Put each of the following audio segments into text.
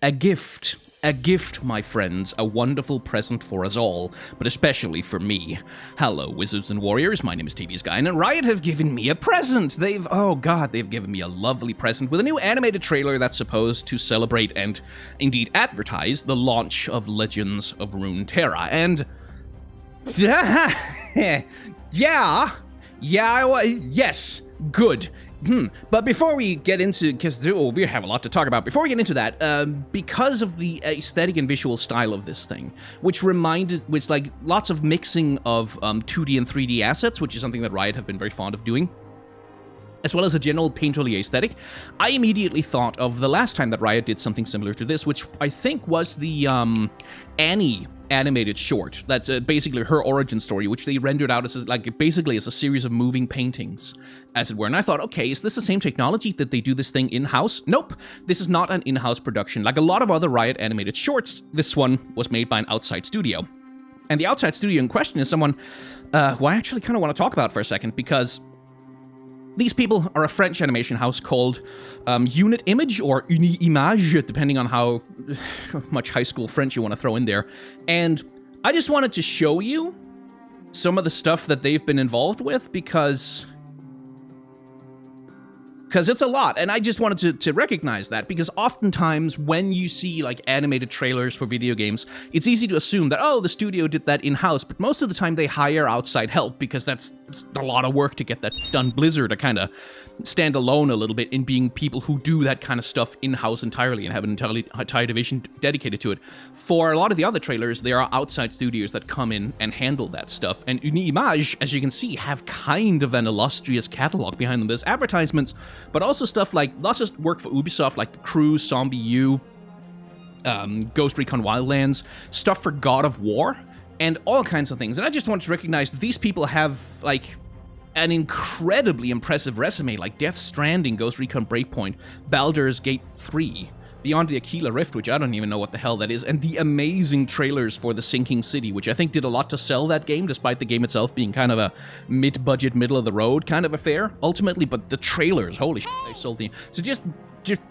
A gift. A gift, my friends, a wonderful present for us all, but especially for me. Hello, wizards and warriors, my name is TB Sky, and Riot have given me a present. They've given me a lovely present with a new animated trailer that's supposed to celebrate and indeed advertise the launch of Legends of Runeterra. And yes, good. But before we get into, because we have a lot to talk about, before we get into that, because of the aesthetic and visual style of this thing, which like lots of mixing of 2D and 3D assets, which is something that Riot have been very fond of doing, as well as a general painterly aesthetic, I immediately thought of the last time that Riot did something similar to this, which I think was the Annie animated short. That's basically her origin story, which they rendered out as basically as a series of moving paintings, as it were. And I thought, okay, is this the same technology that they do this thing in-house? Nope, this is not an in-house production. Like a lot of other Riot animated shorts, this one was made by an outside studio. And the outside studio in question is someone who I actually kind of want to talk about for a second, because these people are a French animation house called Unit Image, or Uni-Image, depending on how much high school French you want to throw in there. And I just wanted to show you some of the stuff that they've been involved with, because it's a lot, and I just wanted to recognize that, because oftentimes when you see like animated trailers for video games, it's easy to assume that, oh, the studio did that in-house, but most of the time they hire outside help, because that's a lot of work to get that done. Blizzard to kind of stand alone a little bit in being people who do that kind of stuff in-house entirely and have an entire division dedicated to it. For a lot of the other trailers, there are outside studios that come in and handle that stuff, and Uni-Image, as you can see, have kind of an illustrious catalog behind them. There's advertisements, but also stuff like lots of work for Ubisoft, like The Crew, Zombie U, Ghost Recon Wildlands, stuff for God of War, and all kinds of things. And I just wanted to recognize that these people have, like, an incredibly impressive resume, like Death Stranding, Ghost Recon Breakpoint, Baldur's Gate 3, Beyond the Aquila Rift, which I don't even know what the hell that is, and the amazing trailers for The Sinking City, which I think did a lot to sell that game, despite the game itself being kind of a mid-budget, middle-of-the-road kind of affair, ultimately. But the trailers, holy shit, they sold the... So just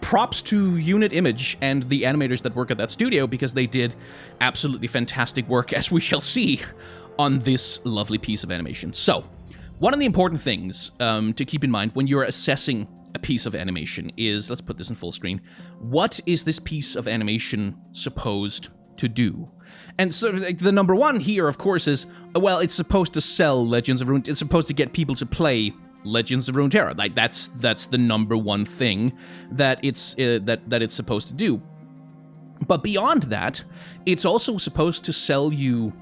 props to Unit Image and the animators that work at that studio, because they did absolutely fantastic work, as we shall see on this lovely piece of animation. So, one of the important things to keep in mind when you're assessing a piece of animation is, let's put this in full screen, what is this piece of animation supposed to do? And so like, the number one here, of course, is, well, it's supposed to sell Legends of Runeterra. It's supposed to get people to play Legends of Runeterra. Like, that's the number one thing that it's that it's supposed to do. But beyond that, it's also supposed to sell you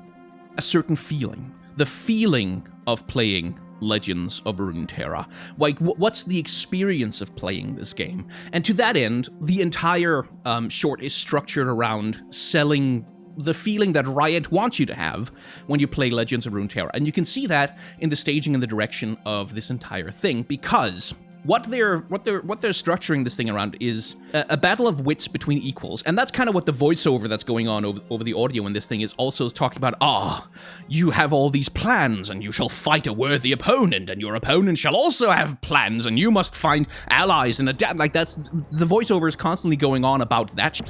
a certain feeling. The feeling of playing Legends of Runeterra. Like, what's the experience of playing this game? And to that end, the entire short is structured around selling the feeling that Riot wants you to have when you play Legends of Runeterra. And you can see that in the staging and the direction of this entire thing, because what they're structuring this thing around is a battle of wits between equals. And that's kind of what the voiceover that's going on over the audio in this thing is also talking about. You have all these plans, and you shall fight a worthy opponent, and your opponent shall also have plans, and you must find allies and adapt. Like, that's the voiceover is constantly going on about that.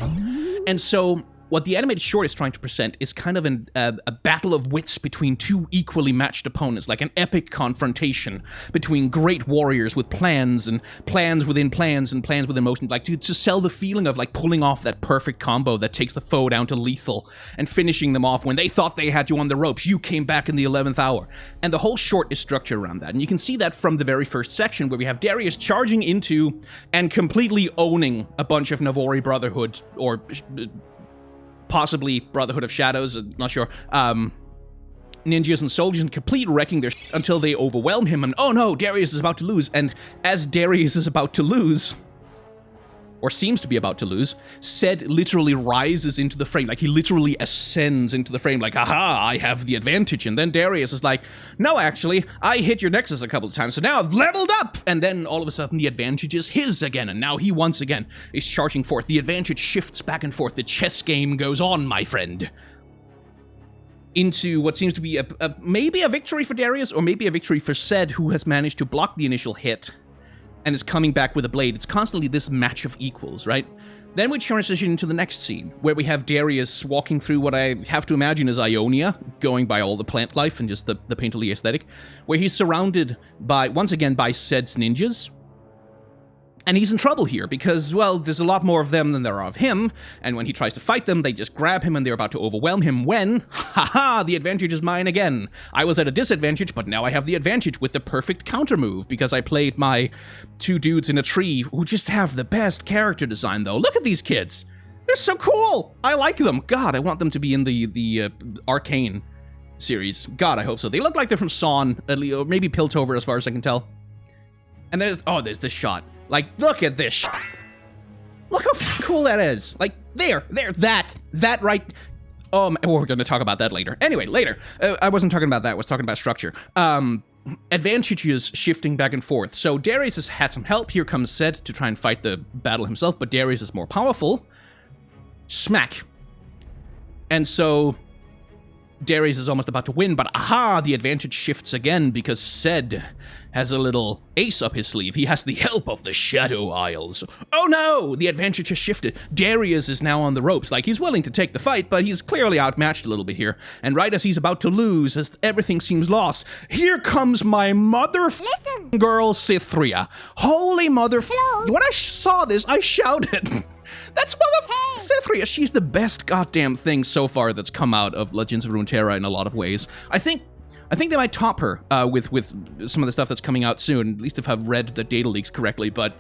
And so what the animated short is trying to present is kind of a battle of wits between two equally matched opponents, like an epic confrontation between great warriors with plans, and plans within plans, and plans within motion, like to sell the feeling of like pulling off that perfect combo that takes the foe down to lethal and finishing them off when they thought they had you on the ropes. You came back in the 11th hour. And the whole short is structured around that. And you can see that from the very first section, where we have Darius charging into and completely owning a bunch of Navori Brotherhood, or possibly Brotherhood of Shadows, not sure, ninjas and soldiers, and complete wrecking their until they overwhelm him, and oh no, Darius is about to lose. And as Darius is about to lose, or seems to be about to lose, Zed literally rises into the frame, like he literally ascends into the frame, like, aha, I have the advantage. And then Darius is like, no, actually, I hit your nexus a couple of times, so now I've leveled up! And then all of a sudden the advantage is his again, and now he once again is charging forth. The advantage shifts back and forth. The chess game goes on, my friend. Into what seems to be maybe a victory for Darius, or maybe a victory for Zed, who has managed to block the initial hit and is coming back with a blade. It's constantly this match of equals, right? Then we transition into the next scene, where we have Darius walking through what I have to imagine is Ionia, going by all the plant life and just the painterly aesthetic, where he's surrounded by, once again, by Zed's ninjas. And he's in trouble here because, well, there's a lot more of them than there are of him, and when he tries to fight them, they just grab him and they're about to overwhelm him when, haha, the advantage is mine again. I was at a disadvantage, but now I have the advantage with the perfect counter move because I played my 2 dudes in a tree who just have the best character design, though. Look at these kids. They're so cool. I like them. God, I want them to be in the Arcane series. God, I hope so. They look like they're from Sawn, at least, or maybe Piltover as far as I can tell. And there's this shot. Like, look at this Look how cool that is. Like, that right. We're going to talk about that later. Anyway, later. I wasn't talking about that. I was talking about structure. Advantages shifting back and forth. So Darius has had some help. Here comes Zed to try and fight the battle himself, but Darius is more powerful. Smack. And so Darius is almost about to win, but aha, the advantage shifts again because Zed has a little ace up his sleeve. He has the help of the Shadow Isles. Oh no, the advantage has shifted. Darius is now on the ropes. Like, he's willing to take the fight, but he's clearly outmatched a little bit here. And right as he's about to lose, as everything seems lost, here comes my girl Cythria. Holy when I saw this, I shouted. That's Cythria. She's the best goddamn thing so far that's come out of Legends of Runeterra in a lot of ways. I think they might top her with some of the stuff that's coming out soon, at least if I've read the data leaks correctly, but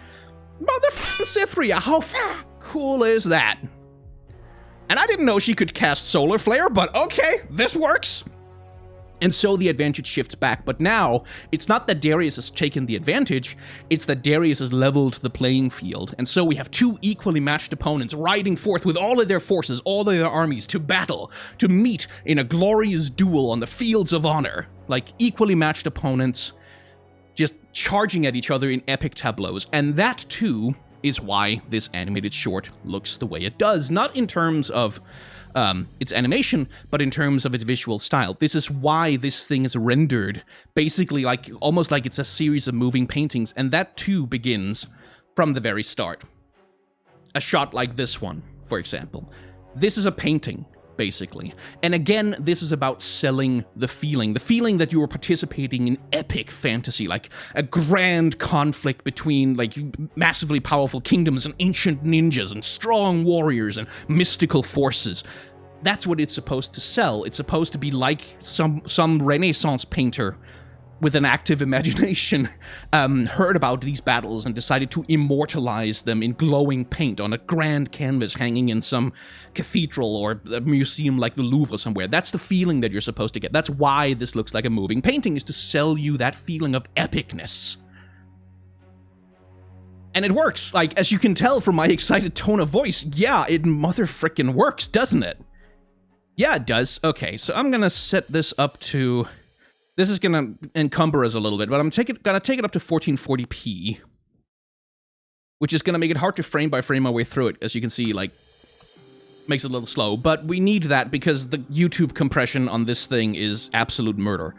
Cythria, how cool is that? And I didn't know she could cast Solar Flare, but okay, this works. And so the advantage shifts back, but now it's not that Darius has taken the advantage, it's that Darius has leveled the playing field. And so we have two equally matched opponents riding forth with all of their forces, all of their armies to battle, to meet in a glorious duel on the fields of honor. Like equally matched opponents just charging at each other in epic tableaus. And that too is why this animated short looks the way it does, not in terms of its animation, but in terms of its visual style. This is why this thing is rendered basically like almost like it's a series of moving paintings, and that too begins from the very start. A shot like this one, for example. This is a painting, basically. And again, this is about selling the feeling that you are participating in epic fantasy, like a grand conflict between like massively powerful kingdoms and ancient ninjas and strong warriors and mystical forces. That's what it's supposed to sell. It's supposed to be like some Renaissance painter with an active imagination heard about these battles and decided to immortalize them in glowing paint on a grand canvas hanging in some cathedral or a museum like the Louvre somewhere. That's the feeling that you're supposed to get. That's why this looks like a moving painting, is to sell you that feeling of epicness. And it works. Like, as you can tell from my excited tone of voice, yeah, it mother-frickin' works, doesn't it? Yeah, it does. Okay, so I'm gonna set this up to... This is going to encumber us a little bit, but I'm going to take it up to 1440p, which is going to make it hard to frame by frame my way through it. As you can see, like, makes it a little slow, but we need that because the YouTube compression on this thing is absolute murder.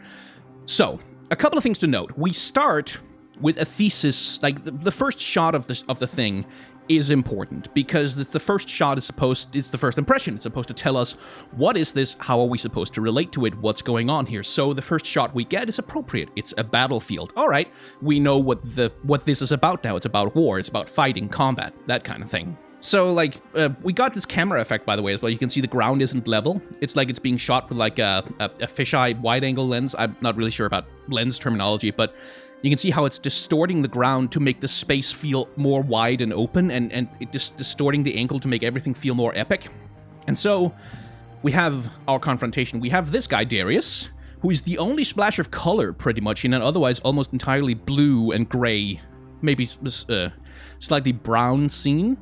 So, a couple of things to note. We start with a thesis, like the first shot of the thing is important because the first shot it's the first impression. It's supposed to tell us, what is this? How are we supposed to relate to it? What's going on here? So the first shot we get is appropriate. It's a battlefield. All right, we know what this is about now. It's about war. It's about fighting, combat, that kind of thing. So, like, we got this camera effect, by the way, as well. You can see the ground isn't level. It's like it's being shot with, like, a fisheye wide-angle lens. I'm not really sure about lens terminology, but you can see how it's distorting the ground to make the space feel more wide and open, and it just distorting the angle to make everything feel more epic. And so, we have our confrontation. We have this guy, Darius, who is the only splash of color, pretty much, in an otherwise almost entirely blue and gray, maybe slightly brown scene.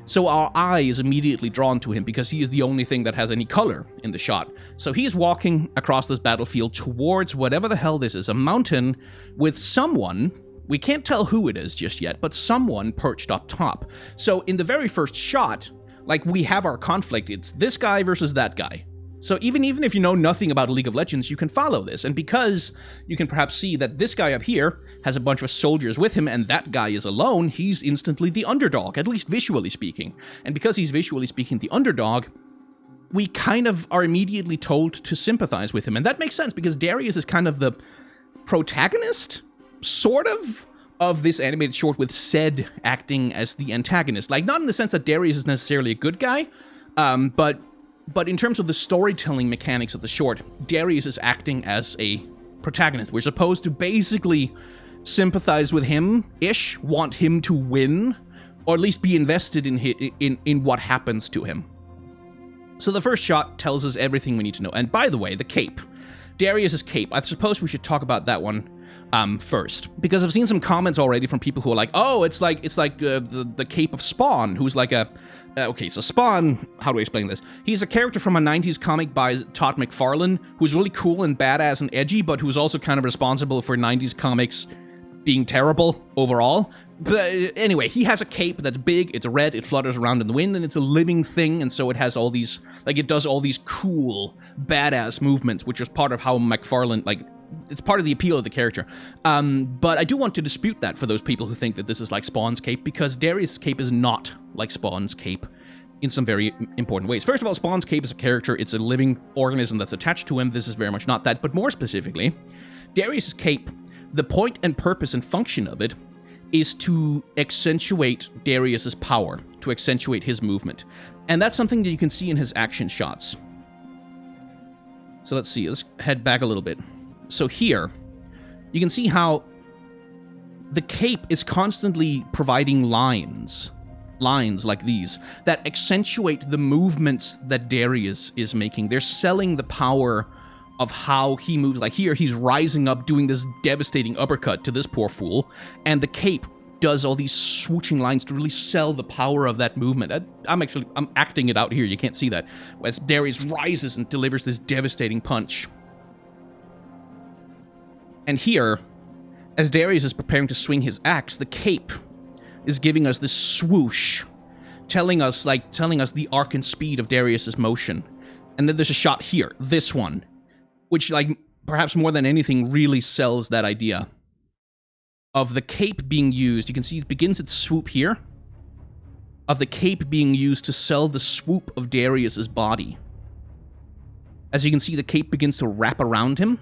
So our eye is immediately drawn to him because he is the only thing that has any color in the shot. So he's walking across this battlefield towards whatever the hell this is, a mountain with someone, we can't tell who it is just yet, but someone perched up top. So in the very first shot, like, we have our conflict. It's this guy versus that guy. So even if you know nothing about League of Legends, you can follow this. And because you can perhaps see that this guy up here has a bunch of soldiers with him and that guy is alone, he's instantly the underdog, at least visually speaking. And because he's visually speaking the underdog, we kind of are immediately told to sympathize with him. And that makes sense because Darius is kind of the protagonist, sort of this animated short, with Zed acting as the antagonist. Like, not in the sense that Darius is necessarily a good guy, but in terms of the storytelling mechanics of the short, Darius is acting as a protagonist. We're supposed to basically sympathize with him-ish, want him to win, or at least be invested in what happens to him. So the first shot tells us everything we need to know. And by the way, the cape. Darius's cape. I suppose we should talk about that one first, because I've seen some comments already from people who are like, "Oh, it's like the cape of Spawn," who's like a okay. So Spawn, how do I explain this? He's a character from a '90s comic by Todd McFarlane, who's really cool and badass and edgy, but who's also kind of responsible for '90s comics being terrible overall. But anyway, he has a cape that's big, it's red, it flutters around in the wind, and it's a living thing, and so it has all these, like, it does all these cool, badass movements, which is part of how McFarlane, like, it's part of the appeal of the character. But I do want to dispute that for those people who think that this is like Spawn's cape, because Darius' cape is not like Spawn's cape in some very important ways. First of all, Spawn's cape is a character, it's a living organism that's attached to him. This is very much not that, but more specifically, Darius' cape, the point and purpose and function of it is to accentuate Darius's power, to accentuate his movement. And that's something that you can see in his action shots. So let's see, let's head back a little bit. So here, you can see how the cape is constantly providing lines like these, that accentuate the movements that Darius is making. They're selling the power of how he moves. Like here, he's rising up, doing this devastating uppercut to this poor fool, and the cape does all these swooshing lines to really sell the power of that movement. I'm acting it out here, you can't see that, as Darius rises and delivers this devastating punch. And here, as Darius is preparing to swing his axe, the cape is giving us this swoosh, telling us the arc and speed of Darius's motion. And then there's a shot here, this one, which, like, perhaps more than anything, really sells that idea of the cape being used. You can see it begins its swoop here, of the cape being used to sell the swoop of Darius's body. As you can see, the cape begins to wrap around him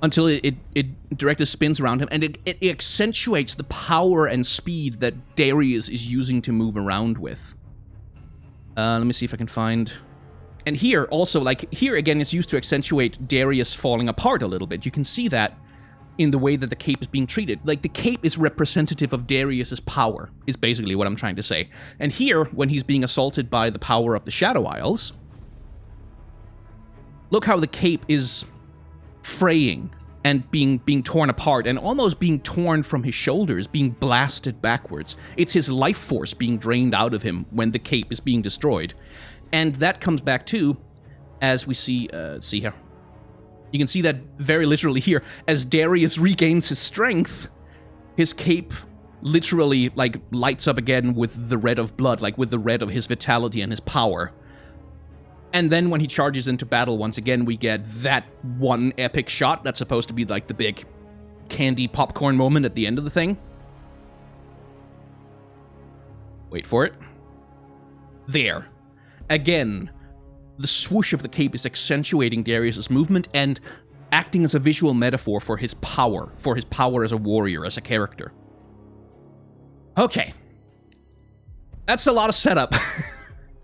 until it directly spins around him, and it accentuates the power and speed that Darius is using to move around with. Let me see if I can find... And here, also, like, here again, it's used to accentuate Darius falling apart a little bit. You can see that in the way that the cape is being treated. Like, the cape is representative of Darius's power, is basically what I'm trying to say. And here, when he's being assaulted by the power of the Shadow Isles, look how the cape is fraying and being torn apart, and almost being torn from his shoulders, being blasted backwards. It's his life force being drained out of him when the cape is being destroyed. And that comes back too, as we see here. You can see that very literally here. As Darius regains his strength, his cape literally, like, lights up again with the red of blood, like with the red of his vitality and his power. And then when he charges into battle once again, we get that one epic shot that's supposed to be like the big candy popcorn moment at the end of the thing. Wait for it. There. Again, the swoosh of the cape is accentuating Darius's movement and acting as a visual metaphor for his power as a warrior, as a character. Okay. That's a lot of setup.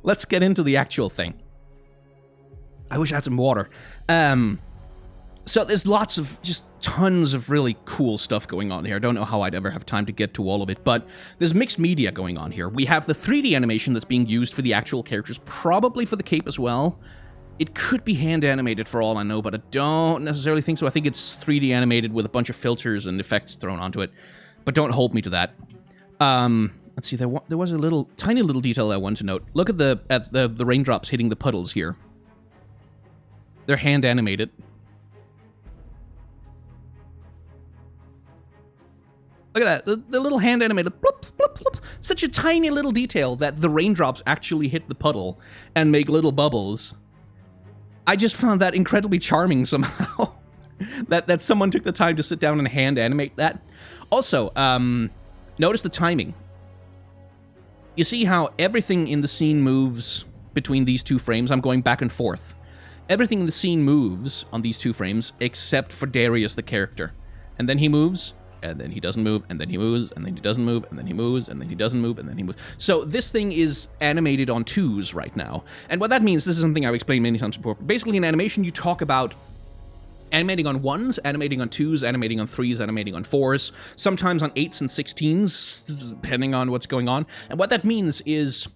Let's get into the actual thing. I wish I had some water. So there's lots of, just tons of really cool stuff going on here. I don't know how I'd ever have time to get to all of it, but there's mixed media going on here. We have the 3D animation that's being used for the actual characters, probably for the cape as well. It could be hand animated for all I know, but I don't necessarily think so. I think it's 3D animated with a bunch of filters and effects thrown onto it, but don't hold me to that. Let's see, there was a tiny little detail I wanted to note. Look at the raindrops hitting the puddles here. They're hand animated. Look at that, the little hand animated bloops, bloops, bloops. Such a tiny little detail that the raindrops actually hit the puddle and make little bubbles. I just found that incredibly charming somehow. that someone took the time to sit down and hand animate that. Also, notice the timing. You see how everything in the scene moves between these two frames? I'm going back and forth. Everything in the scene moves on these two frames except for Darius, the character. And then he moves, and then he doesn't move, and then he moves, and then he doesn't move, and then he moves, and then he doesn't move, and then he moves. So this thing is animated on twos right now. And what that means, this is something I've explained many times before. Basically, in animation, you talk about animating on ones, animating on twos, animating on threes, animating on fours, sometimes on 8s and 16s, depending on what's going on. And what that means is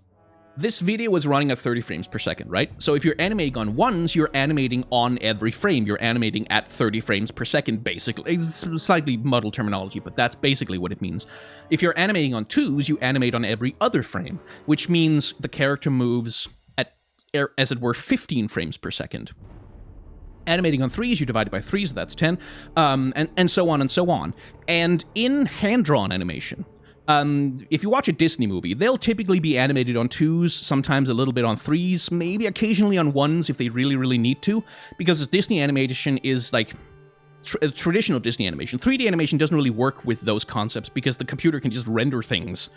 this video is running at 30 frames per second, right? So if you're animating on ones, you're animating on every frame. You're animating at 30 frames per second, basically. It's slightly muddled terminology, but that's basically what it means. If you're animating on twos, you animate on every other frame, which means the character moves at, as it were, 15 frames per second. Animating on threes, you divide it by three, so that's 10, and so on and so on. And in hand-drawn animation, if you watch a Disney movie, they'll typically be animated on twos, sometimes a little bit on threes, maybe occasionally on ones if they really, really need to, because Disney animation is like traditional Disney animation. 3D animation doesn't really work with those concepts because the computer can just render things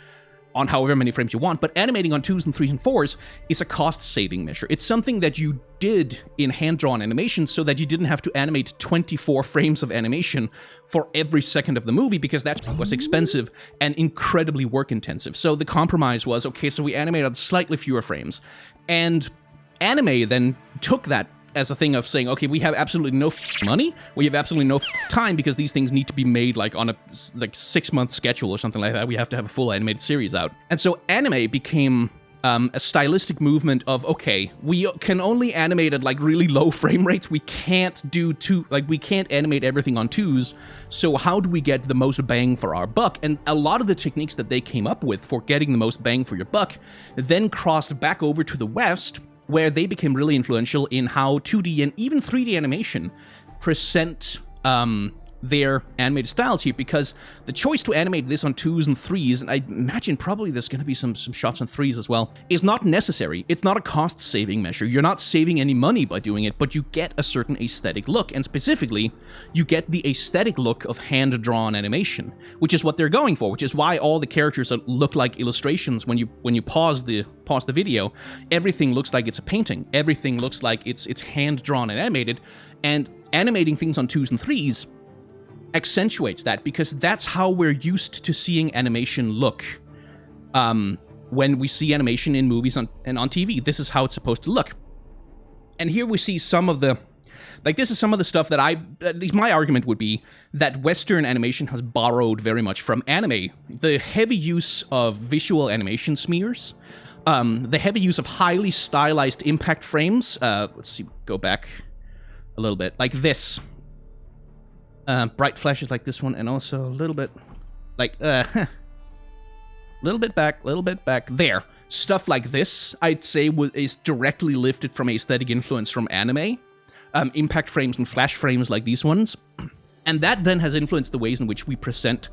on however many frames you want, but animating on 2s and 3s and 4s is a cost-saving measure. It's something that you did in hand-drawn animation so that you didn't have to animate 24 frames of animation for every second of the movie, because that was expensive and incredibly work-intensive. So the compromise was, okay, so we animated slightly fewer frames. And anime then took that as a thing of saying, okay, we have absolutely no money, we have absolutely no time, because these things need to be made like on a 6-month schedule or something like that. We have to have a full animated series out. And so anime became a stylistic movement of, okay, we can only animate at like really low frame rates. We can't we can't animate everything on twos. So how do we get the most bang for our buck? And a lot of the techniques that they came up with for getting the most bang for your buck then crossed back over to the West, where they became really influential in how 2D and even 3D animation present their animated styles here, because the choice to animate this on 2s and 3s, and I imagine probably there's going to be some shots on 3s as well, is not necessary. It's not a cost-saving measure. You're not saving any money by doing it, but you get a certain aesthetic look, and specifically, you get the aesthetic look of hand-drawn animation, which is what they're going for, which is why all the characters look like illustrations when you pause the video. Everything looks like it's a painting. Everything looks like it's hand-drawn and animated, and animating things on 2s and 3s accentuates that, because that's how we're used to seeing animation look. When we see animation in movies and on TV, this is how it's supposed to look. And here we see some of the, this is some of the stuff that at least my argument would be that Western animation has borrowed very much from anime. The heavy use of visual animation smears, the heavy use of highly stylized impact frames. Let's see, go back a little bit, like this. Bright flashes like this one, and also a little bit, little bit back, there. Stuff like this, I'd say, is directly lifted from aesthetic influence from anime. Impact frames and flash frames like these ones. And that then has influenced the ways in which we present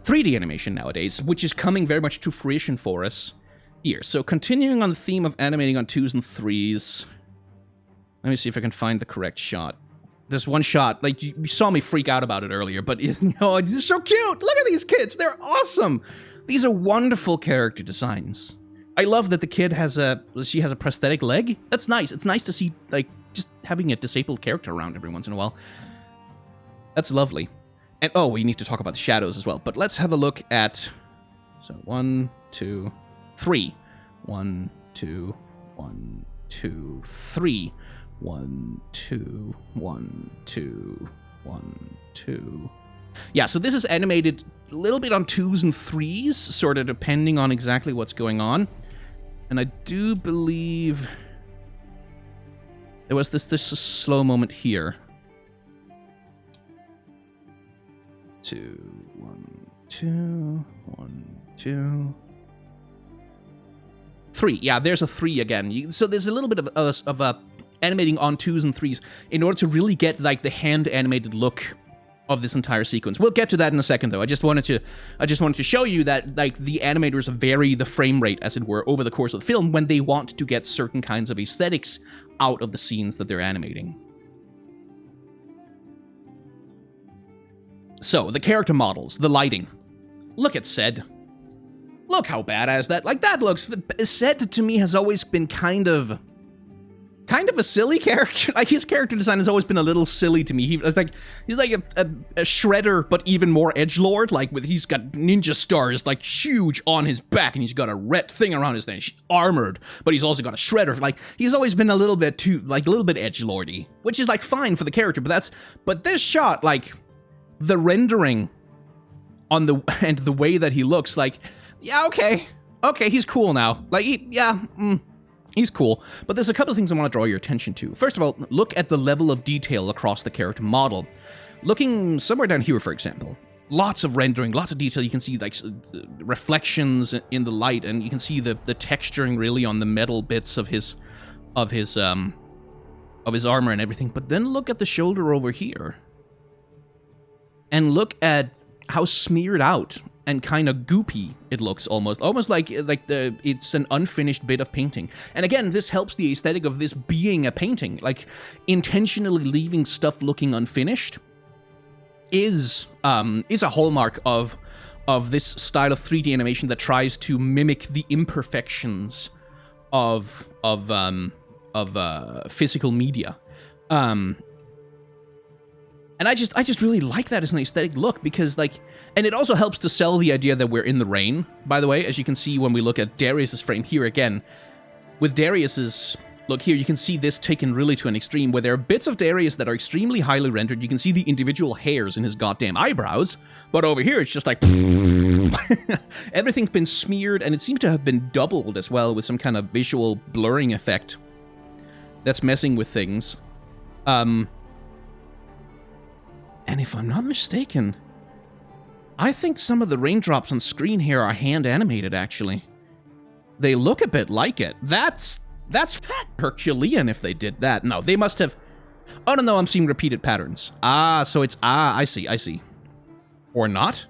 3D animation nowadays, which is coming very much to fruition for us here. So continuing on the theme of animating on 2s and 3s, let me see if I can find the correct shot. There's one shot, like, you saw me freak out about it earlier, but, you know, it's so cute! Look at these kids! They're awesome! These are wonderful character designs. I love that the kid she has a prosthetic leg. That's nice. It's nice to see, like, just having a disabled character around every once in a while. That's lovely. And, oh, we need to talk about the shadows as well, but let's have a look at, so 1, 2, 3. 1, 2, 1, 2, 3. 1, 2, 1, 2, 1, 2. Yeah, so this is animated a little bit on 2s and 3s, sort of depending on exactly what's going on. And I do believe there was this slow moment here. 2, 1, 2, 1, 2. 3. Yeah, there's a 3 again. So there's a little bit of a animating on 2s and 3s in order to really get, like, the hand-animated look of this entire sequence. We'll get to that in a second, though. I just wanted to show you that, like, the animators vary the frame rate, as it were, over the course of the film when they want to get certain kinds of aesthetics out of the scenes that they're animating. So, the character models, the lighting. Look at Zed. Look how badass that, like, that looks. Zed, to me, has always been kind of a silly character. Like, his character design has always been a little silly to me. He's like a shredder, but even more edgelord. Like, he's got ninja stars, like, huge on his back, and he's got a red thing around his neck. He's armored, but he's also got a shredder. Like, he's always been a little bit edgelordy, which is, like, fine for the character. But this shot, like, the rendering on and the way that he looks, like, yeah, okay, he's cool now. Like, he's cool. But there's a couple of things I want to draw your attention to. First of all, look at the level of detail across the character model. Looking somewhere down here, for example, lots of rendering, lots of detail. You can see, like, reflections in the light, and you can see the texturing really on the metal bits of his armor and everything. But then look at the shoulder over here. And look at how smeared out and kind of goopy it looks, almost like it's an unfinished bit of painting. And again, this helps the aesthetic of this being a painting. Like, intentionally leaving stuff looking unfinished is a hallmark of this style of 3D animation that tries to mimic the imperfections of physical media. And I just really like that as an aesthetic look, because, like, and it also helps to sell the idea that we're in the rain, by the way, as you can see when we look at Darius's frame here again. With Darius's, look here, you can see this taken really to an extreme, where there are bits of Darius that are extremely highly rendered. You can see the individual hairs in his goddamn eyebrows, but over here it's just like, everything's been smeared, and it seems to have been doubled as well with some kind of visual blurring effect that's messing with things. And if I'm not mistaken, I think some of the raindrops on screen here are hand animated, actually. They look a bit like it. That's Herculean if they did that. No, they must have... Oh, no, I'm seeing repeated patterns. So it's... I see. Or not?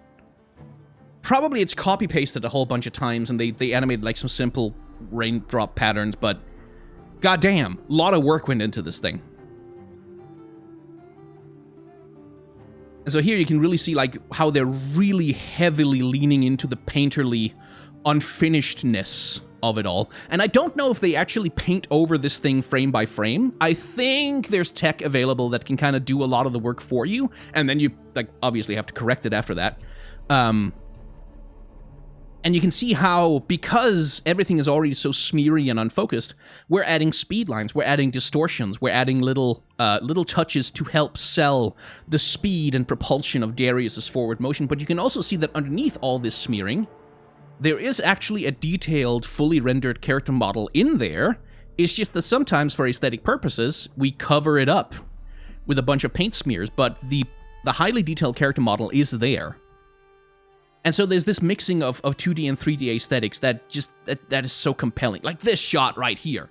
Probably it's copy-pasted a whole bunch of times, and they animated, like, some simple raindrop patterns, but... Goddamn, a lot of work went into this thing. And so here you can really see, like, how they're really heavily leaning into the painterly unfinishedness of it all. And I don't know if they actually paint over this thing frame by frame. I think there's tech available that can kind of do a lot of the work for you, and then you, like, obviously have to correct it after that. And you can see how, because everything is already so smeary and unfocused, we're adding speed lines, we're adding distortions, we're adding little touches to help sell the speed and propulsion of Darius's forward motion. But you can also see that underneath all this smearing, there is actually a detailed, fully rendered character model in there. It's just that sometimes, for aesthetic purposes, we cover it up with a bunch of paint smears, but the highly detailed character model is there. And so there's this mixing of 2D and 3D aesthetics that is so compelling. Like this shot right here.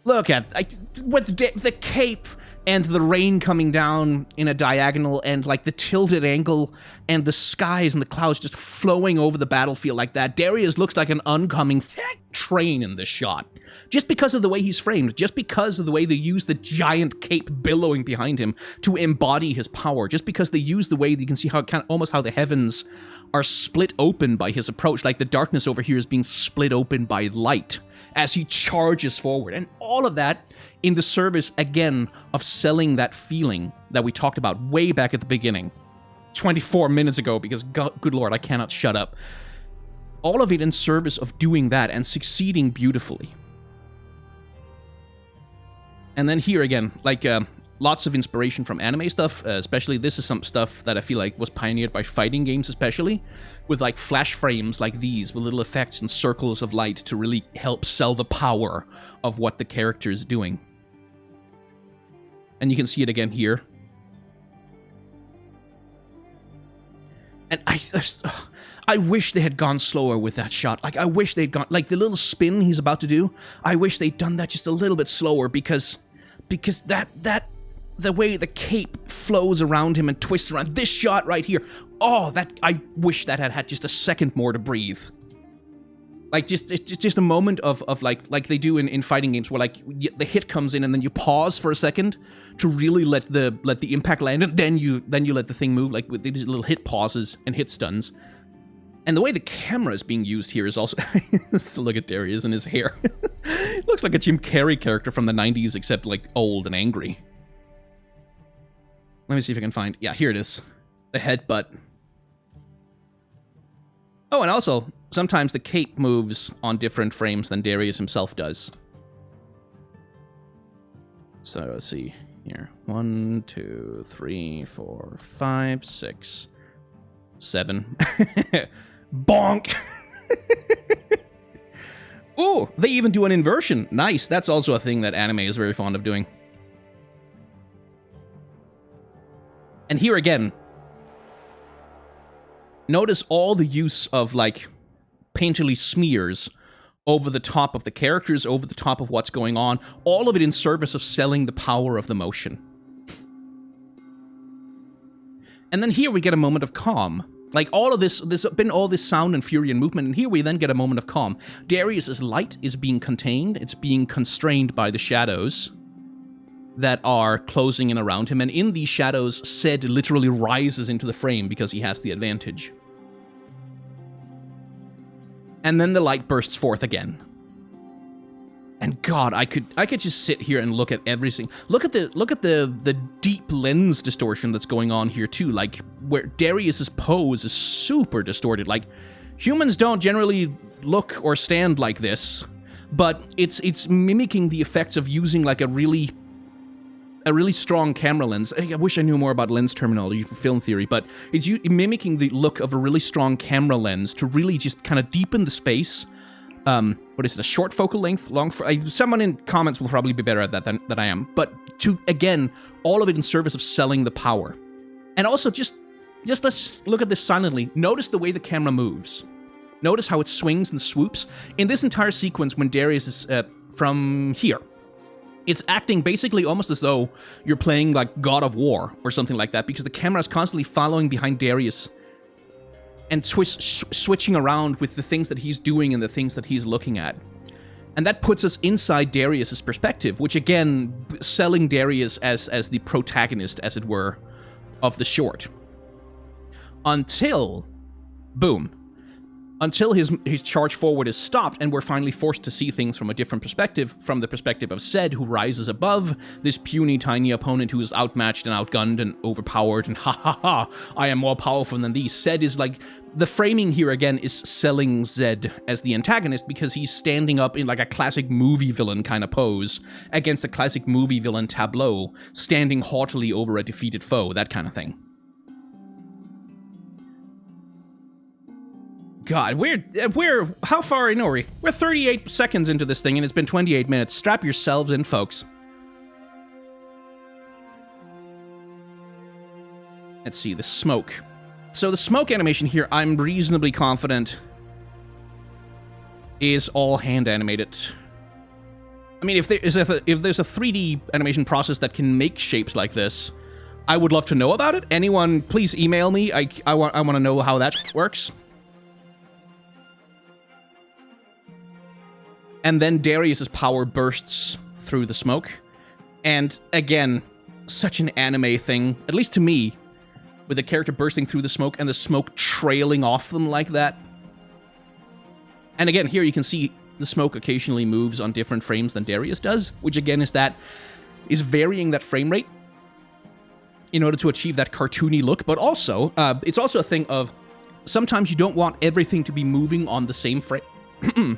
Look at, like, with the cape and the rain coming down in a diagonal, and, like, the tilted angle and the skies and the clouds just flowing over the battlefield like that. Darius looks like an oncoming train in this shot. Just because of the way he's framed, just because of the way they use the giant cape billowing behind him to embody his power, just because they use the way that you can see how almost how the heavens are split open by his approach, like the darkness over here is being split open by light as he charges forward. And all of that in the service, again, of selling that feeling that we talked about way back at the beginning, 24 minutes ago, because good lord, I cannot shut up. All of it in service of doing that and succeeding beautifully. And then here again, like, lots of inspiration from anime stuff, especially this is some stuff that I feel like was pioneered by fighting games, especially, with, like, flash frames like these, with little effects and circles of light to really help sell the power of what the character is doing. And you can see it again here. And I wish they had gone slower with that shot. Like, I wish they'd gone, like, the little spin he's about to do, I wish they'd done that just a little bit slower, because that the way the cape flows around him and twists around. This shot right here. Oh, I wish that had just a second more to breathe. Like, just a moment of like they do in fighting games where, like, the hit comes in and then you pause for a second to really let the impact land, and then you let the thing move, like with these little hit pauses and hit stuns. And the way the camera is being used here is also... Look at Darius and his hair. It looks like a Jim Carrey character from the 90s, except, like, old and angry. Let me see if I can find... Yeah, here it is. The headbutt. Oh, and also, sometimes the cape moves on different frames than Darius himself does. So, let's see here. 1, 2, 3, 4, 5, 6, 7. Bonk! Ooh, they even do an inversion. Nice. That's also a thing that anime is very fond of doing. And here again, notice all the use of, like, painterly smears over the top of the characters, over the top of what's going on, all of it in service of selling the power of the motion. And then here we get a moment of calm. Like, all of this, there's been all this sound and fury and movement, and here we then get a moment of calm. Darius's light is being contained, it's being constrained by the shadows that are closing in around him, and in these shadows, Zed literally rises into the frame because he has the advantage. And then the light bursts forth again. And God, I could just sit here and look at everything. Look at the deep lens distortion that's going on here too. Like, where Darius's pose is super distorted. Like, humans don't generally look or stand like this, but it's mimicking the effects of using, like, a really strong camera lens. I wish I knew more about lens terminology for film theory, but it's mimicking the look of a really strong camera lens to really just kind of deepen the space. What is it, a short focal length, long... someone in comments will probably be better at that than I am. But to, again, all of it in service of selling the power. And also, just let's look at this silently. Notice the way the camera moves. Notice how it swings and swoops. In this entire sequence, when Darius is from here, it's acting basically almost as though you're playing, like, God of War or something like that, because the camera is constantly following behind Darius and switching around with the things that he's doing and the things that he's looking at. And that puts us inside Darius's perspective, which, again, selling Darius as the protagonist, as it were, of the short. Until, boom, until his charge forward is stopped and we're finally forced to see things from a different perspective, from the perspective of Zed, who rises above this puny tiny opponent who is outmatched and outgunned and overpowered, and ha ha ha, I am more powerful than these. Zed is like, the framing here again is selling Zed as the antagonist because he's standing up in like a classic movie villain kind of pose against a classic movie villain tableau, standing haughtily over a defeated foe, that kind of thing. God, we're, how far in are we? We're 38 seconds into this thing, and it's been 28 minutes. Strap yourselves in, folks. Let's see, the smoke. So the smoke animation here, I'm reasonably confident, is all hand animated. I mean, if there's a 3D animation process that can make shapes like this, I would love to know about it. Anyone, please email me. I want to know how that works. And then Darius's power bursts through the smoke. And again, such an anime thing, at least to me, with the character bursting through the smoke and the smoke trailing off them like that. And again, here you can see the smoke occasionally moves on different frames than Darius does, which again is varying that frame rate in order to achieve that cartoony look. But also, it's also a thing of sometimes you don't want everything to be moving on the same frame.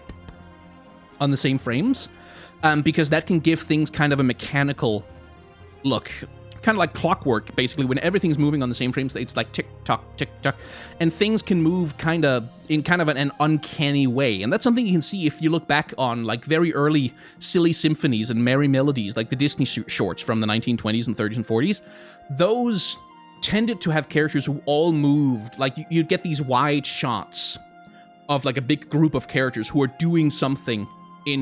On the same frames, because that can give things kind of a mechanical look, kind of like clockwork, basically. When everything's moving on the same frames, it's like tick-tock, tick-tock, and things can move in kind of an uncanny way. And that's something you can see if you look back on like very early silly symphonies and merry melodies, like the Disney shorts from the 1920s and 30s and 40s. Those tended to have characters who all moved, like you'd get these wide shots of like a big group of characters who are doing something at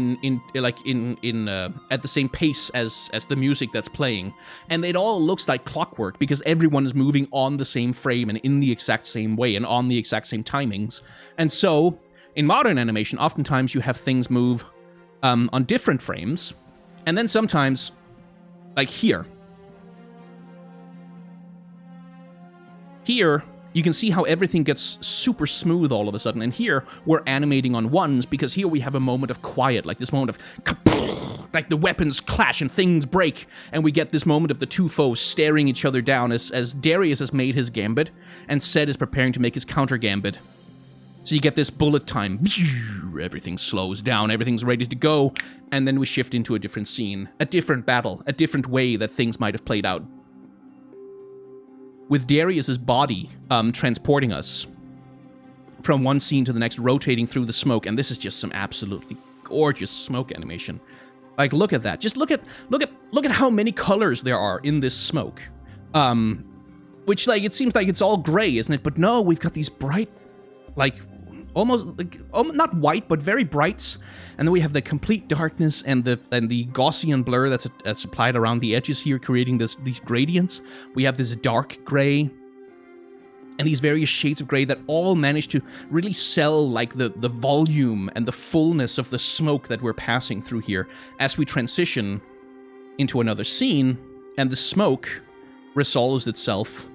the same pace as the music that's playing, and it all looks like clockwork because everyone is moving on the same frame and in the exact same way and on the exact same timings. And so in modern animation, oftentimes you have things move on different frames, and then sometimes, like here, you can see how everything gets super smooth all of a sudden, and here we're animating on ones because here we have a moment of quiet, like this moment of like the weapons clash and things break, and we get this moment of the two foes staring each other down as Darius has made his gambit and Sed is preparing to make his counter gambit. So you get this bullet time, everything slows down, everything's ready to go, and then we shift into a different scene, a different battle, a different way that things might have played out. With Darius's body transporting us from one scene to the next, rotating through the smoke, and this is just some absolutely gorgeous smoke animation. Like, look at that. Just look at how many colors there are in this smoke. Which, like, it seems like it's all gray, isn't it? But no, we've got these bright, like, almost like not white, but very brights, and then we have the complete darkness and the Gaussian blur that's applied around the edges here, creating these gradients. We have this dark gray and these various shades of gray that all manage to really sell like the volume and the fullness of the smoke that we're passing through here as we transition into another scene, and the smoke resolves itself,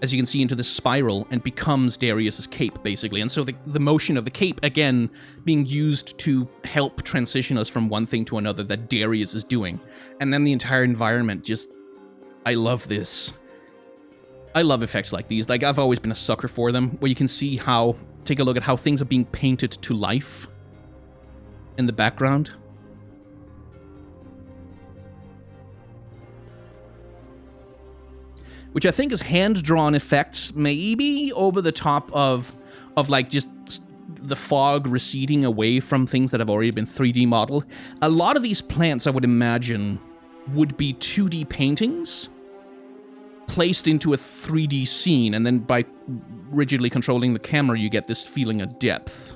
as you can see, into this spiral and becomes Darius's cape, basically. And so the motion of the cape, again, being used to help transition us from one thing to another that Darius is doing. And then the entire environment just... I love this. I love effects like these. Like, I've always been a sucker for them, where you can see how... Take a look at how things are being painted to life in the background. Which I think is hand-drawn effects, maybe over the top of like just the fog receding away from things that have already been 3D modeled. A lot of these plants, I would imagine, would be 2D paintings placed into a 3D scene, and then by rigidly controlling the camera, you get this feeling of depth.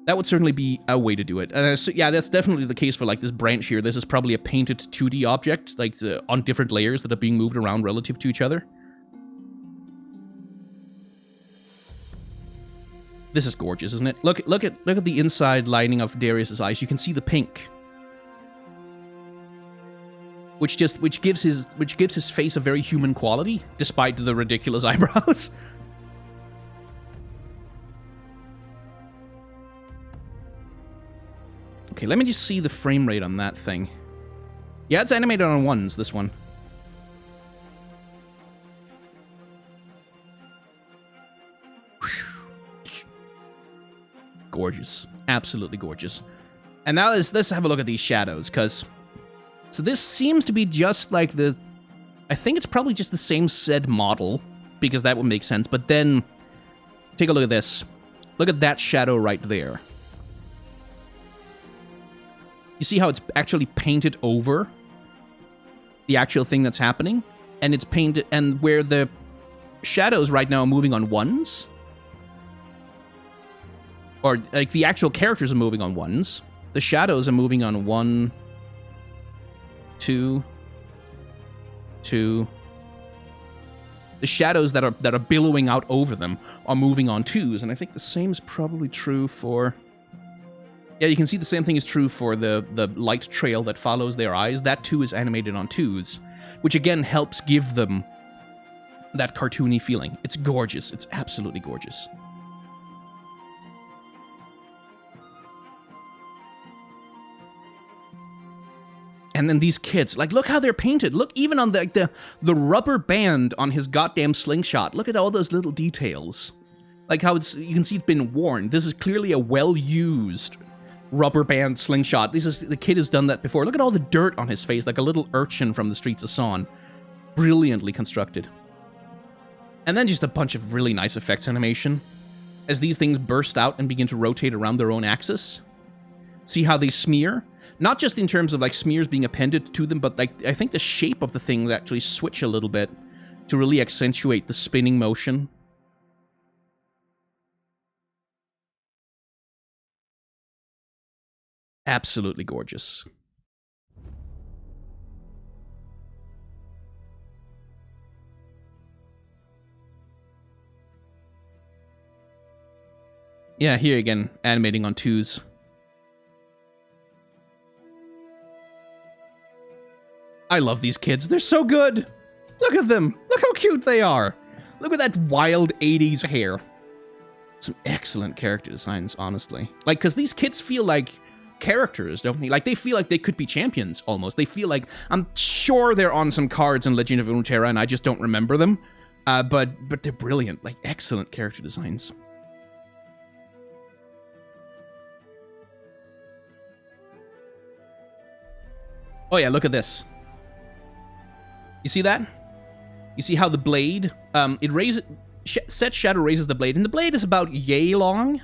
That would certainly be a way to do it. And so, yeah, that's definitely the case for like this branch here. This is probably a painted 2D object, like on different layers that are being moved around relative to each other. This is gorgeous, isn't it? Look at the inside lining of Darius's eyes. You can see the pink, which gives his face a very human quality, despite the ridiculous eyebrows. Okay, let me just see the frame rate on that thing. Yeah, it's animated on ones, this one. Gorgeous. Absolutely gorgeous. And now let's have a look at these shadows, because... So this seems to be just like the... I think it's probably just the same Sed model, because that would make sense. But then, take a look at this. Look at that shadow right there. You see how it's actually painted over the actual thing that's happening? And it's painted, and where the shadows right now are moving on ones, or like the actual characters are moving on ones, the shadows are moving on 1, 2, 2. The shadows that are billowing out over them are moving on 2s, and I think the same is probably true for... Yeah, you can see the same thing is true for the light trail that follows their eyes. That too is animated on 2s, which again helps give them that cartoony feeling. It's gorgeous. It's absolutely gorgeous. And then these kids, like, look how they're painted. Look, even on the rubber band on his goddamn slingshot. Look at all those little details. Like how you can see it's been worn. This is clearly a well-used rubber band slingshot. The kid has done that before. Look at all the dirt on his face, like a little urchin from the streets of Son. Brilliantly constructed. And then just a bunch of really nice effects animation as these things burst out and begin to rotate around their own axis. See how they smear? Not just in terms of like smears being appended to them, but like I think the shape of the things actually switch a little bit to really accentuate the spinning motion. Absolutely gorgeous. Yeah, here again, animating on 2s. I love these kids. They're so good. Look at them. Look how cute they are. Look at that wild 80s hair. Some excellent character designs, honestly. Like, because these kids feel like characters, don't they? Like, they feel like they could be champions, almost. They feel like, I'm sure they're on some cards in Legend of Runeterra, and I just don't remember them. But they're brilliant. Like, excellent character designs. Oh yeah, look at this. You see that? You see how the blade, it raises, set shadow raises the blade, and the blade is about yay long.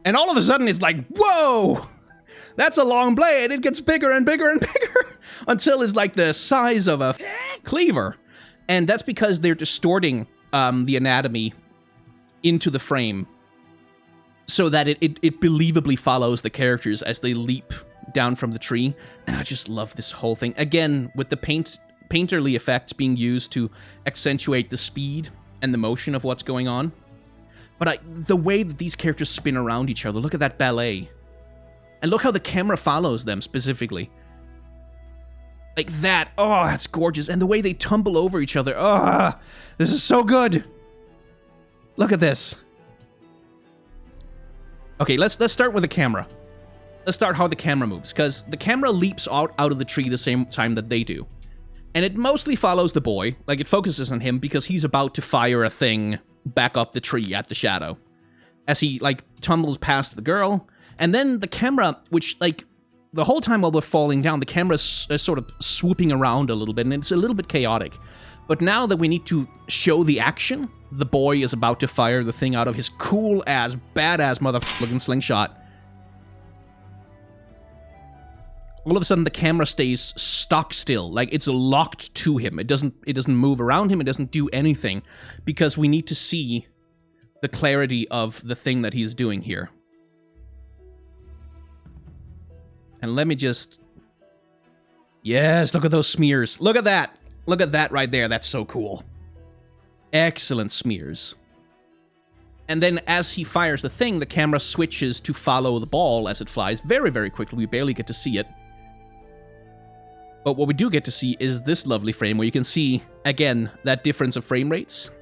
And all of a sudden it's like, whoa! That's a long blade. It gets bigger and bigger and bigger until it's like the size of a cleaver. And that's because they're distorting the anatomy into the frame so that it believably follows the characters as they leap down from the tree. And I just love this whole thing. Again, with the painterly effects being used to accentuate the speed and the motion of what's going on. But the way that these characters spin around each other, look at that ballet. And look how the camera follows them specifically. Like that, oh, that's gorgeous. And the way they tumble over each other, oh, this is so good. Look at this. Okay, let's start with the camera. Let's start how the camera moves, because the camera leaps out of the tree the same time that they do. And it mostly follows the boy, like it focuses on him because he's about to fire a thing back up the tree at the shadow. As he, like, tumbles past the girl, and then the camera, which, like, the whole time while we're falling down, the camera's sort of swooping around a little bit, and it's a little bit chaotic. But now that we need to show the action, the boy is about to fire the thing out of his cool-ass, badass motherfucking slingshot. All of a sudden, the camera stays stock still, like it's locked to him. It doesn't move around him. It doesn't do anything, because we need to see the clarity of the thing that he's doing here. And let me just... Yes, look at those smears. Look at that. Look at that right there. That's so cool. Excellent smears. And then as he fires the thing, the camera switches to follow the ball as it flies very, very quickly. We barely get to see it. But what we do get to see is this lovely frame where you can see, again, that difference of frame rates.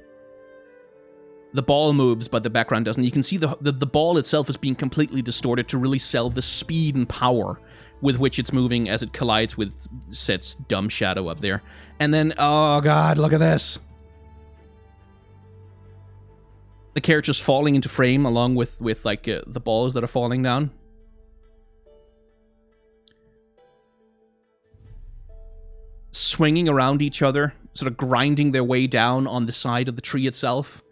The ball moves, but the background doesn't. You can see the ball itself is being completely distorted to really sell the speed and power with which it's moving as it collides with Set's dumb shadow up there. And then, oh god, look at this. The characters falling into frame along with like, the balls that are falling down. Swinging around each other, sort of grinding their way down on the side of the tree itself.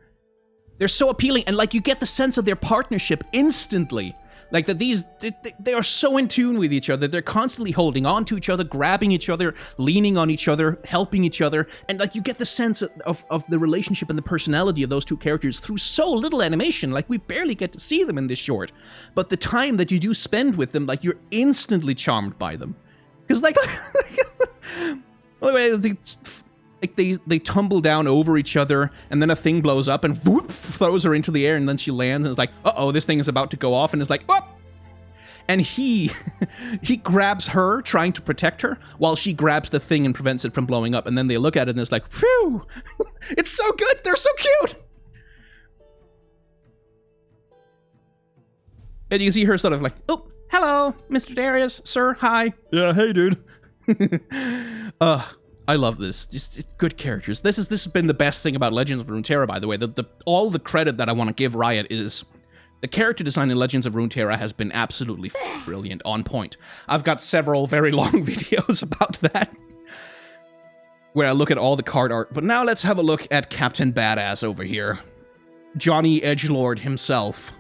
They're so appealing, and like you get the sense of their partnership instantly. Like that they are so in tune with each other. They're constantly holding on to each other, grabbing each other, leaning on each other, helping each other. And like you get the sense of the relationship and the personality of those two characters through so little animation. Like we barely get to see them in this short. But the time that you do spend with them, like you're instantly charmed by them. Because like... they tumble down over each other, and then a thing blows up and whoop, throws her into the air, and then she lands, and it's like, uh-oh, this thing is about to go off, and it's like, oh! And he grabs her, trying to protect her, while she grabs the thing and prevents it from blowing up, and then they look at it, and it's like, phew! It's so good! They're so cute! And you see her sort of like, oh, hello, Mr. Darius, sir, hi. Yeah, hey, dude. I love this. Just good characters. This has been the best thing about Legends of Runeterra, by the way. All the credit that I want to give Riot is the character design in Legends of Runeterra has been absolutely brilliant, on point. I've got several very long videos about that, where I look at all the card art. But now let's have a look at Captain Badass over here. Johnny Edgelord himself.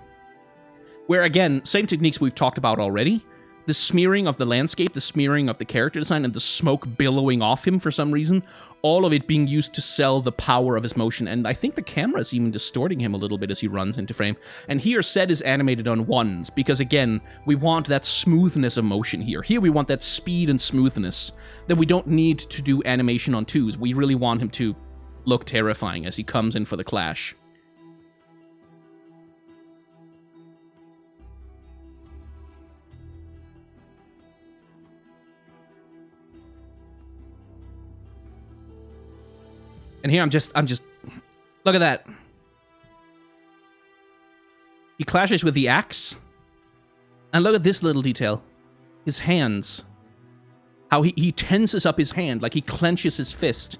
Where, again, same techniques we've talked about already, the smearing of the landscape, the smearing of the character design, and the smoke billowing off him for some reason, all of it being used to sell the power of his motion, and I think the camera is even distorting him a little bit as he runs into frame. And here, Zed is animated on 1s, because again, we want that smoothness of motion here. Here we want that speed and smoothness, that we don't need to do animation on 2s. We really want him to look terrifying as he comes in for the clash. And here I'm just, look at that. He clashes with the axe. And look at this little detail. His hands. How he tenses up his hand, like he clenches his fist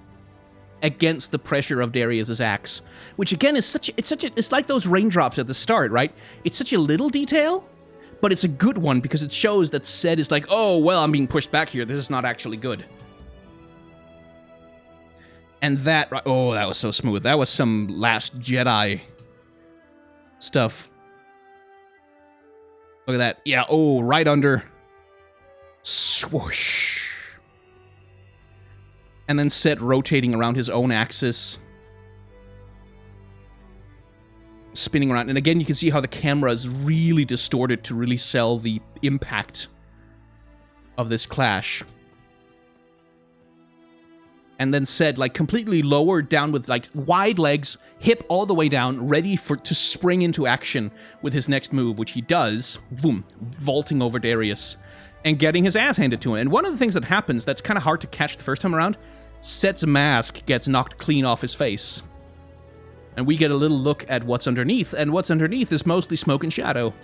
against the pressure of Darius's axe. Which again is it's like those raindrops at the start, right? It's such a little detail, but it's a good one because it shows that Zed is like, oh, well, I'm being pushed back here. This is not actually good. And that, oh, that was so smooth. That was some Last Jedi stuff. Look at that. Yeah, oh, right under. Swoosh. And then Zed rotating around his own axis. Spinning around. And again, you can see how the camera is really distorted to really sell the impact of this clash. And then Zed, like, completely lowered down with, like, wide legs, hip all the way down, ready to spring into action with his next move, which he does, boom, vaulting over Darius, and getting his ass handed to him. And one of the things that happens that's kind of hard to catch the first time around, Zed's mask gets knocked clean off his face. And we get a little look at what's underneath, and what's underneath is mostly smoke and shadow.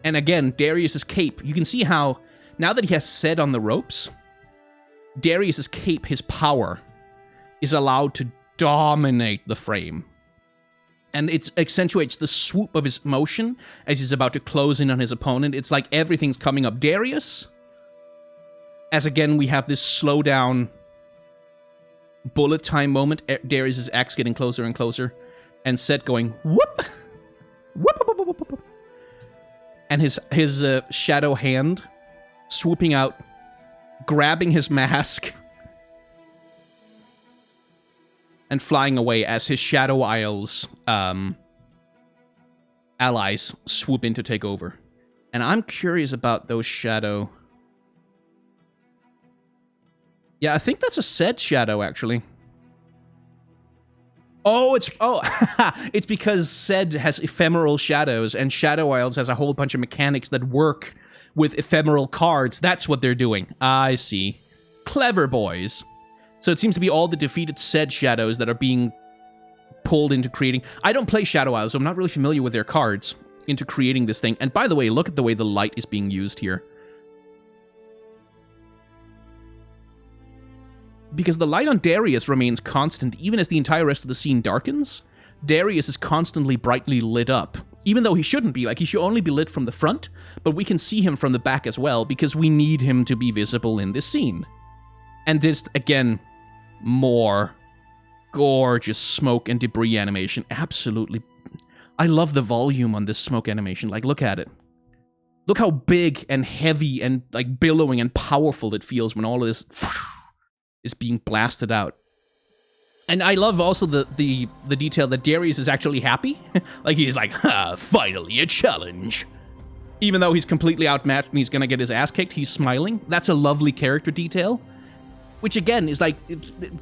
And again, Darius's cape, you can see how, now that he has Zed on the ropes, Darius's cape, his power, is allowed to dominate the frame. And it accentuates the swoop of his motion as he's about to close in on his opponent. It's like everything's coming up Darius, as again, we have this slow down bullet time moment. Darius's axe getting closer and closer, and Zed going, whoop! Whoop, whoop, whoop, whoop, whoop. And his shadow hand swooping out, grabbing his mask, and flying away as his Shadow Isles allies swoop in to take over. And I'm curious about those shadow... Yeah, I think that's a Zed shadow, actually. Oh, it's because Zed has ephemeral shadows, and Shadow Isles has a whole bunch of mechanics that work with ephemeral cards. That's what they're doing. I see. Clever boys. So it seems to be all the defeated Zed shadows that are being pulled into creating... I don't play Shadow Isles, so I'm not really familiar with their cards into creating this thing. And by the way, look at the way the light is being used here. Because the light on Darius remains constant even as the entire rest of the scene darkens. Darius is constantly brightly lit up. Even though he shouldn't be, like he should only be lit from the front, but we can see him from the back as well because we need him to be visible in this scene. And this, again, more gorgeous smoke and debris animation. Absolutely. I love the volume on this smoke animation. Like, look at it. Look how big and heavy and like billowing and powerful it feels when all of this is being blasted out. And I love also the detail that Darius is actually happy. Like he's like, ha, finally a challenge. Even though he's completely outmatched and he's gonna get his ass kicked, he's smiling. That's a lovely character detail. Which again is like,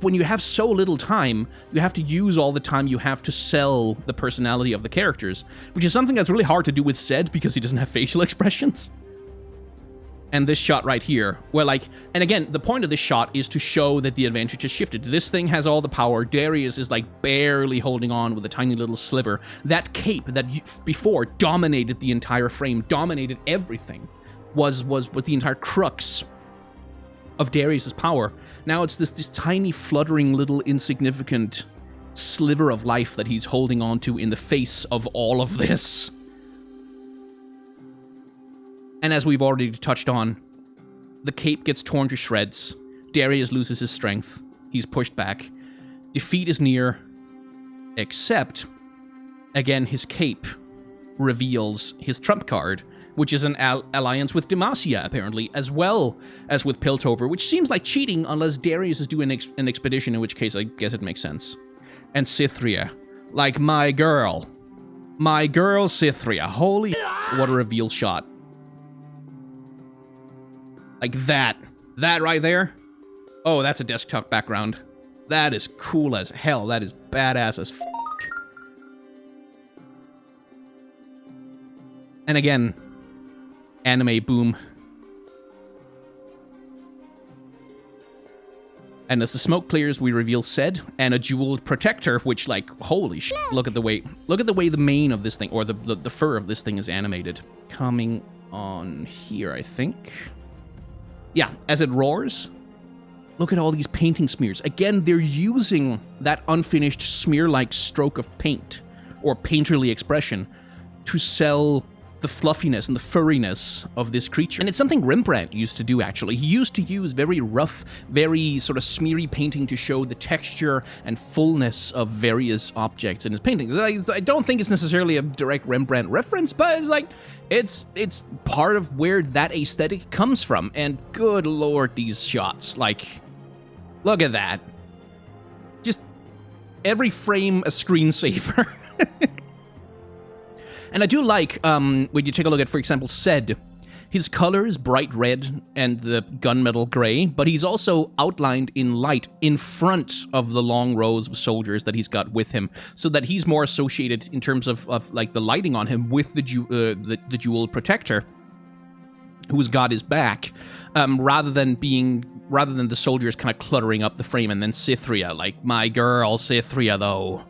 when you have so little time, you have to use all the time you have to sell the personality of the characters. Which is something that's really hard to do with Zed because he doesn't have facial expressions. And this shot right here, where like, and again, the point of this shot is to show that the advantage has shifted. This thing has all the power. Darius is like barely holding on with a tiny little sliver. That cape that before dominated the entire frame, dominated everything, was the entire crux of Darius's power. Now it's this tiny fluttering little insignificant sliver of life that he's holding on to in the face of all of this. And as we've already touched on, the cape gets torn to shreds. Darius loses his strength. He's pushed back. Defeat is near. Except again, his cape reveals his trump card, which is an alliance with Demacia, apparently, as well as with Piltover, which seems like cheating unless Darius is doing an expedition, in which case I guess it makes sense. And Cythria, like my girl. My girl Cythria. Holy what a reveal shot. Like that. That right there. Oh, that's a desktop background. That is cool as hell. That is badass as f***. And again, anime boom. And as the smoke clears, we reveal Ced and a jeweled protector, which, like, holy shit, look at the way the mane of this thing, or the fur of this thing is animated. Coming on here, I think. Yeah, as it roars, look at all these painting smears. Again, they're using that unfinished smear-like stroke of paint, or painterly expression, to sell the fluffiness and the furriness of this creature. And it's something Rembrandt used to do, actually. He used to use very rough, very sort of smeary painting to show the texture and fullness of various objects in his paintings. I don't think it's necessarily a direct Rembrandt reference, but it's like, it's part of where that aesthetic comes from. And good lord, these shots. Like, look at that. Just every frame a screensaver. And I do like, when you take a look at, for example, Ced, his color is bright red and the gunmetal gray, but he's also outlined in light in front of the long rows of soldiers that he's got with him, so that he's more associated in terms of like the lighting on him with the jeweled protector, who's got his back, rather than the soldiers kind of cluttering up the frame, and then Cythria, like my girl Cythria though.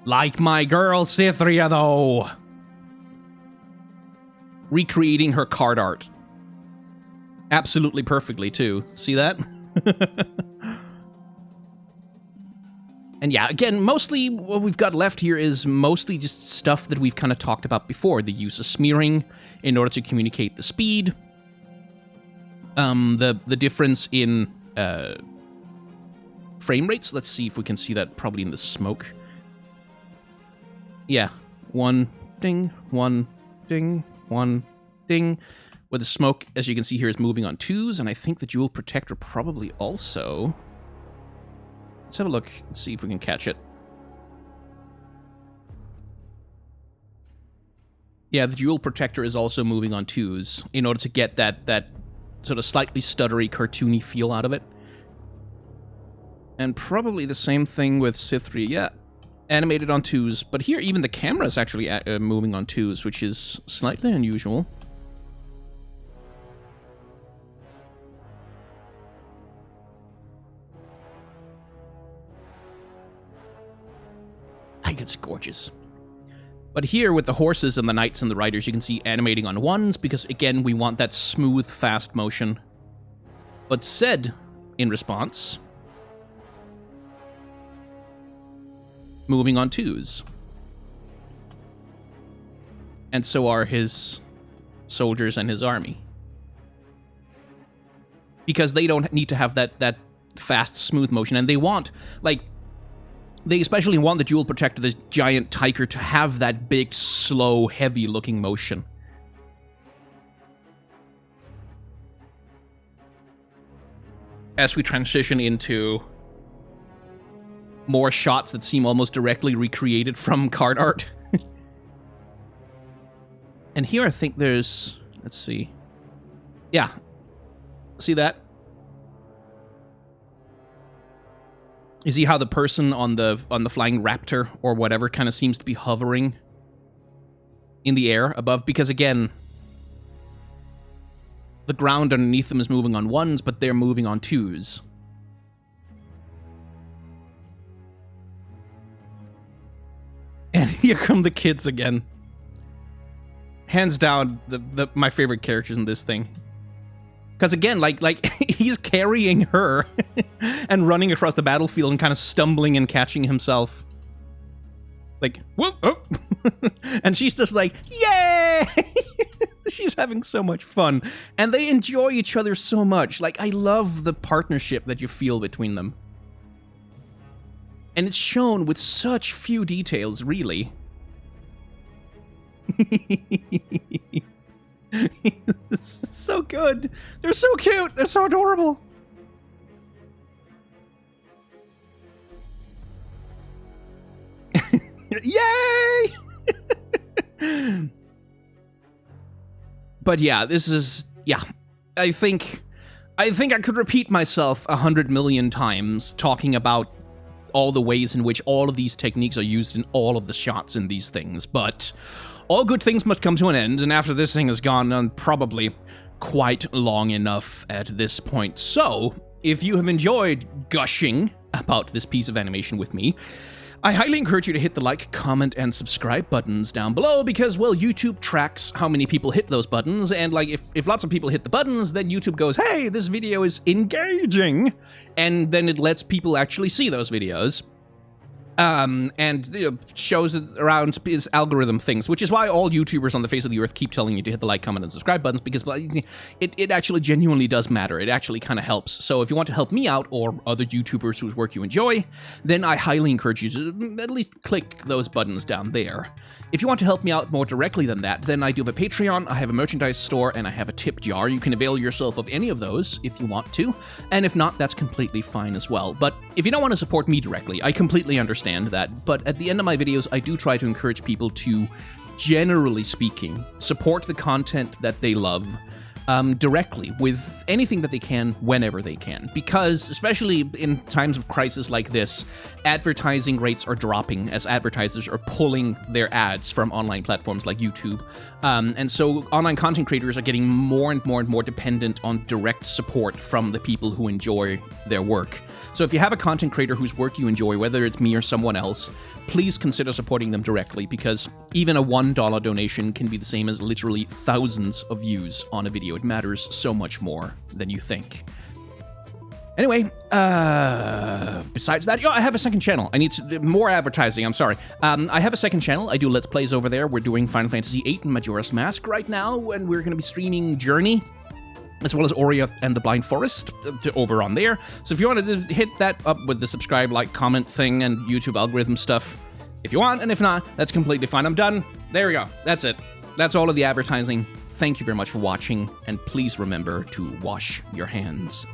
Like my girl Cythria though. Recreating her card art. Absolutely perfectly, too. See that? And yeah, again, mostly what we've got left here is mostly just stuff that we've kind of talked about before. The use of smearing in order to communicate the speed. The difference in frame rates. Let's see if we can see that probably in the smoke. Yeah. One ding, one ding. One ding. Where the smoke, as you can see here, is moving on 2s, and I think the jewel protector probably also. Let's have a look and see if we can catch it. Yeah, the jewel protector is also moving on 2s in order to get that sort of slightly stuttery, cartoony feel out of it. And probably the same thing with Cythria. Yeah. Animated on 2s, but here even the camera is actually moving on 2s, which is slightly unusual. I think it's gorgeous. But here with the horses and the knights and the riders, you can see animating on 1s, because again, we want that smooth, fast motion. But Ced, in response, moving on 2s. And so are his soldiers and his army. Because they don't need to have that fast, smooth motion. And they want, like, they especially want the jewel protector, this giant tiger, to have that big, slow, heavy-looking motion. As we transition into more shots that seem almost directly recreated from card art. And here I think there's... Let's see. Yeah. See that? You see how the person on the flying raptor or whatever kind of seems to be hovering in the air above? Because again, the ground underneath them is moving on 1s, but they're moving on 2s. And here come the kids again. Hands down, my favorite characters in this thing. Because again, like he's carrying her and running across the battlefield and kind of stumbling and catching himself. Like, whoop, oh. And she's just like, yay! She's having so much fun. And they enjoy each other so much. Like, I love the partnership that you feel between them. And it's shown with such few details, really. This is so good. They're so cute. They're so adorable. Yay! But yeah, this is, yeah. I think I could repeat myself 100 million times talking about all the ways in which all of these techniques are used in all of the shots in these things, but all good things must come to an end, and after this thing has gone on probably quite long enough at this point. So, if you have enjoyed gushing about this piece of animation with me, I highly encourage you to hit the like, comment, and subscribe buttons down below because, well, YouTube tracks how many people hit those buttons, and, like, if lots of people hit the buttons, then YouTube goes, hey, this video is engaging, and then it lets people actually see those videos. And you know, shows it around his algorithm things, which is why all YouTubers on the face of the earth keep telling you to hit the like, comment, and subscribe buttons, because it actually genuinely does matter. It actually kind of helps. So if you want to help me out or other YouTubers whose work you enjoy, then I highly encourage you to at least click those buttons down there. If you want to help me out more directly than that, then I do have a Patreon, I have a merchandise store, and I have a tip jar. You can avail yourself of any of those if you want to, and if not, that's completely fine as well. But if you don't want to support me directly, I completely understand that, but at the end of my videos, I do try to encourage people to, generally speaking, support the content that they love directly with anything that they can whenever they can, because especially in times of crisis like this, advertising rates are dropping as advertisers are pulling their ads from online platforms like YouTube, and so online content creators are getting more and more and more dependent on direct support from the people who enjoy their work. So if you have a content creator whose work you enjoy, whether it's me or someone else, please consider supporting them directly, because even a $1 donation can be the same as literally thousands of views on a video. It matters so much more than you think. Anyway, besides that, I have a second channel. I need more advertising, I'm sorry. I have a second channel. I do Let's Plays over there. We're doing Final Fantasy VIII and Majora's Mask right now, and we're going to be streaming Journey, as well as Ori and the Blind Forest over on there. So if you want to hit that up with the subscribe, like, comment thing, and YouTube algorithm stuff, if you want, and if not, that's completely fine. I'm done. There we go. That's it. That's all of the advertising. Thank you very much for watching, and please remember to wash your hands.